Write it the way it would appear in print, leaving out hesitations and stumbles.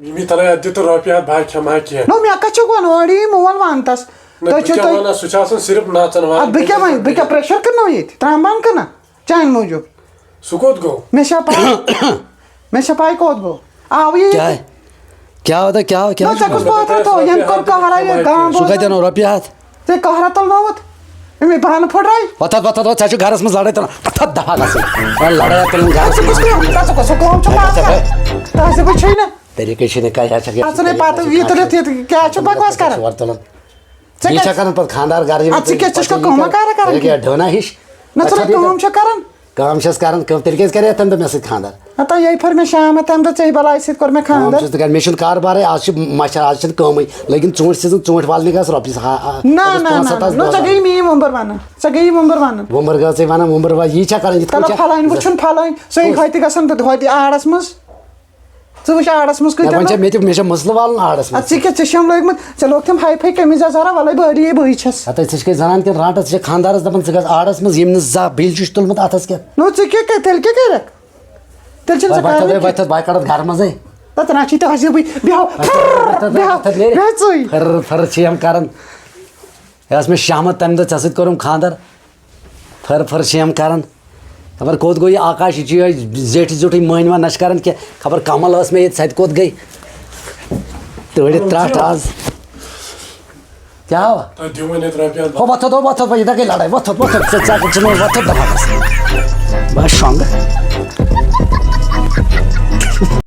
Mimi tala adito ropiat bhai khamai kiya. No me akachu ko nori mobile vantas. To chona suchasan sirf nacan wa. Ab bika pressure karna yet. Tramban kana. Chain mojo. Sukot go. मैं छपाई code गो आओ ये क्या होता क्या क्या no चकुस बात है तो यम को कहरा ये गांव सुखा देना रुपया हाथ ते कहरा तो नोवत मैं बहाना फोड़ रही बता चाचू घर में लड़ाई तो बता दहा से लड़ाई तो घर से कुछ काम छुपा तासे कुछ ही ना तेरे कैसे ने क्या चाहिए असले बात ये तो क्या छुपा बकवास कर वर्तमान ये चकन पर खानदार गाड़ी अच्छी के चुस्को काम कर क्या ढोना हिश ना तो काम छकरन काम छस कारण कम तरीके से करे तंद में से खानदार आता यही फर में शाम तम तो चाहिए भला इसे कर में खानदार हम तो मिशन कारबार है आज माशा आज कम लेकिन चोट से चोट वालने का रुपये ना ना ना नो सगई मी मंबर वाना वंबर का से वाना वंबर वा ये चा करें तला फलाइन बुछन फलाइन सही होती गसन तो होती आड़स मस तो वो आड़स मस कोई पंच में तो मेरा मसला वाल आड़स मस अच्छी के चशम लोग में चलो तुम हाई फाई कमीज जरा वाला बड़ी है बही छस आता इसके जनान के राट से खानदार दबन से आड़स मस यम जा बिल जुस्तल मत आतस के नो चिके के तेल के रख तेल चल सका बात बाय करत घर में जाए तत राची तो हसी भी बेचोई फर छे हम कारण यास में शाम तम द चसित करूं खानदार फर छे हम कारण खबर कोत गई आकाश जी जेठ जुटी महीनवा नशकारन के खबर कमल हस में ये शायद कोत गई तोड़े त्राट आज क्या हुआ तो दिवने ropiat. हो बता भाई इधर के लड़ाई बता चाचा कुछ नहीं बता दबा बस बस